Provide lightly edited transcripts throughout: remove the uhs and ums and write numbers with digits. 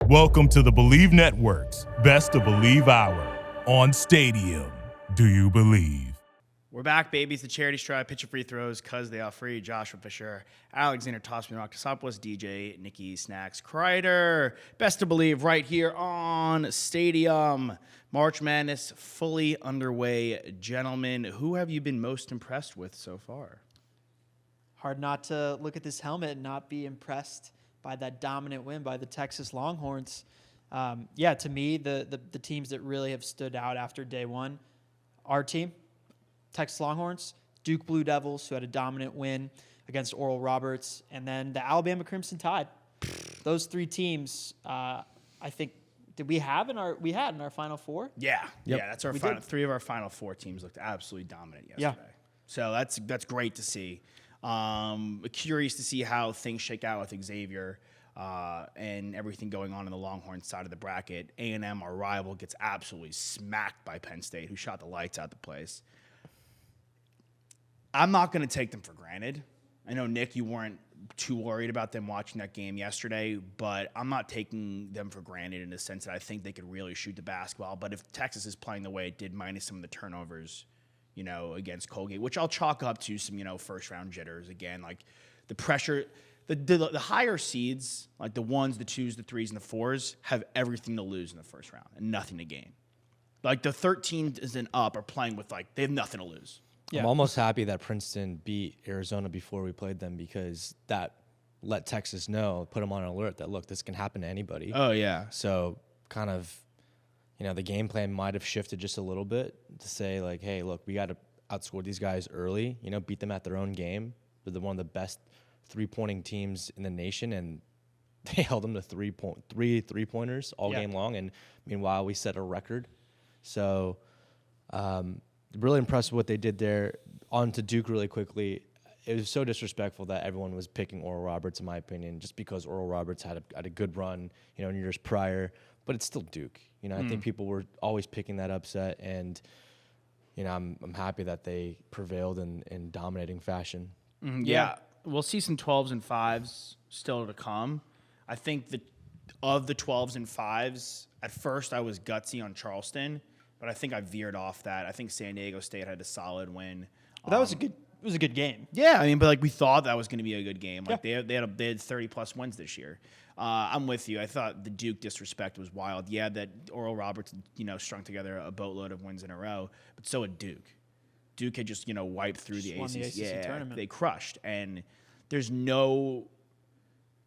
Welcome to the Bleav Network's Best of Bleav Hour on Stadium. Do you believe? We're back, baby. It's the charity stripe. Pitcher free throws because they are free. Joshua Fisher, Alexander Tossman, Rocktasopoulos, DJ, Nikki Snacks, Kreider. Best of Bleav right here on Stadium. March Madness fully underway. Gentlemen, who have you been most impressed with so far? Hard not to look at this helmet and not be impressed by that dominant win by the Texas Longhorns. To me, the teams that really have stood out after day one, our team, Texas Longhorns, Duke Blue Devils, who had a dominant win against Oral Roberts, and then the Alabama Crimson Tide. Those three teams, I think, we had in our Final Four? Yeah. Yep. Yeah, that's our final. Three of our Final Four teams looked absolutely dominant yesterday. Yeah. So that's great to see. Curious to see how things shake out with Xavier and everything going on the Longhorn side of the bracket. A&M, our rival, gets absolutely smacked by Penn State, who shot the lights out the place. I'm not going to take them for granted. I know, Nick, you weren't too worried about them watching that game yesterday, but I'm not taking them for granted in the sense that I think they could really shoot the basketball. But if Texas is playing the way it did, minus some of the turnovers, against Colgate, which I'll chalk up to some, first-round jitters. Again, like the pressure, the higher seeds, like the 1s, the 2s, the 3s, and the 4s, have everything to lose in the first round and nothing to gain. Like the 13s and up are playing with, they have nothing to lose. Yeah. I'm almost happy that Princeton beat Arizona before we played them because that let Texas know, put them on alert that, look, this can happen to anybody. Oh, yeah. So kind of, the game plan might have shifted just a little bit to say, hey, look, we got to outscore these guys early, beat them at their own game. They're one of the best three-pointing teams in the nation, and they held them to three three-pointers all game long, and meanwhile we set a record. So really impressed with what they did there. On to Duke really quickly. It was so disrespectful that everyone was picking Oral Roberts, in my opinion, just because Oral Roberts had a good run, in years prior. But it's still Duke. I think people were always picking that upset, and I'm happy that they prevailed in dominating fashion. Yeah, we'll see some 12s and 5s still to come. I think of the 12s and 5s, at first I was gutsy on Charleston, but I think I veered off that. I think San Diego State had a solid win. Well, that was a good game. Yeah, but we thought that was going to be a good game. They had 30+ wins this year. I'm with you. I thought the Duke disrespect was wild. Yeah, that Oral Roberts, strung together a boatload of wins in a row, but so had Duke. Duke had just, wiped through the ACC tournament. They crushed. And they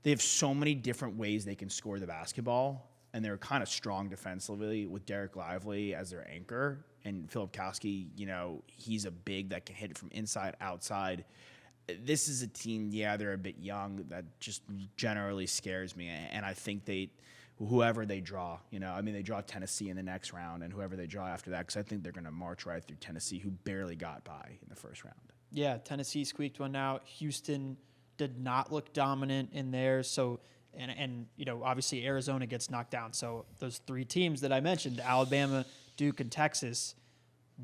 have so many different ways they can score the basketball, and they're kind of strong defensively with Derek Lively as their anchor. And Philip Kowski, he's a big that can hit it from inside, outside. This is a team, they're a bit young, that just generally scares me. And I think whoever they draw, they draw Tennessee in the next round, and whoever they draw after that, because I think they're going to march right through Tennessee, who barely got by in the first round. Yeah, Tennessee squeaked one out. Houston did not look dominant in there. So, and obviously Arizona gets knocked down. So those three teams that I mentioned, Alabama, Duke, and Texas,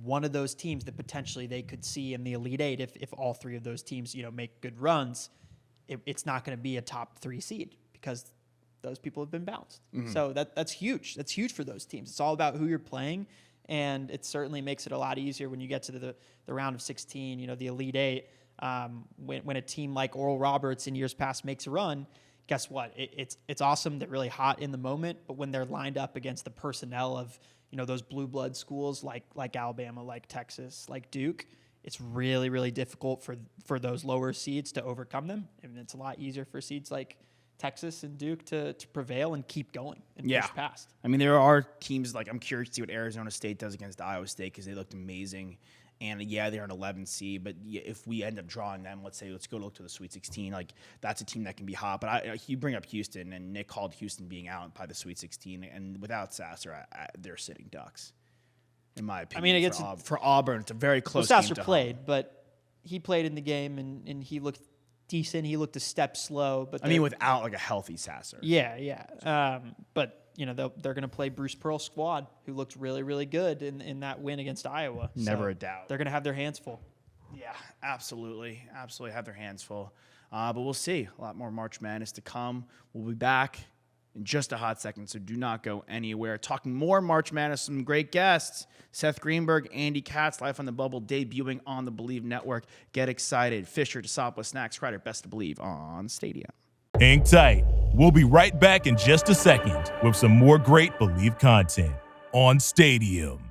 one of those teams that potentially they could see in the Elite Eight, if all three of those teams, make good runs, it's not going to be a top 3 seed because those people have been bounced. Mm-hmm. So that's huge. That's huge for those teams. It's all about who you're playing, and it certainly makes it a lot easier when you get to the round of 16, the Elite Eight. When a team like Oral Roberts in years past makes a run, guess what? It's awesome. They're really hot in the moment, but when they're lined up against the personnel of those blue blood schools like Alabama, like Texas, like Duke, it's really, really difficult for those lower seeds to overcome them. And it's a lot easier for seeds like Texas and Duke to prevail and keep going and push past. There are teams I'm curious to see what Arizona State does against Iowa State because they looked amazing. And they're an 11 seed, but if we end up drawing them, let's go look to the Sweet 16. That's a team that can be hot. But you bring up Houston, and Nick called Houston being out by the Sweet 16, and without Sasser, they're sitting ducks, in my opinion. For Auburn, it's a very close game. Sasser played, but he played in the game, and he looked decent. He looked a step slow, but without a healthy Sasser. Yeah. But they're going to play Bruce Pearl's squad, who looked really, really good in that win against Iowa. Never a doubt. They're going to have their hands full. Yeah, absolutely have their hands full. But we'll see. A lot more March Madness to come. We'll be back in just a hot second, so do not go anywhere. Talking more March Madness, some great guests. Seth Greenberg, Andy Katz, Life on the Bubble, debuting on the Bleav Network. Get excited. Fisher, Tosopoulos, Snacks, Kreider, Best to Bleav on Stadium. Hang tight. We'll be right back in just a second with some more great Bleav content on Stadium.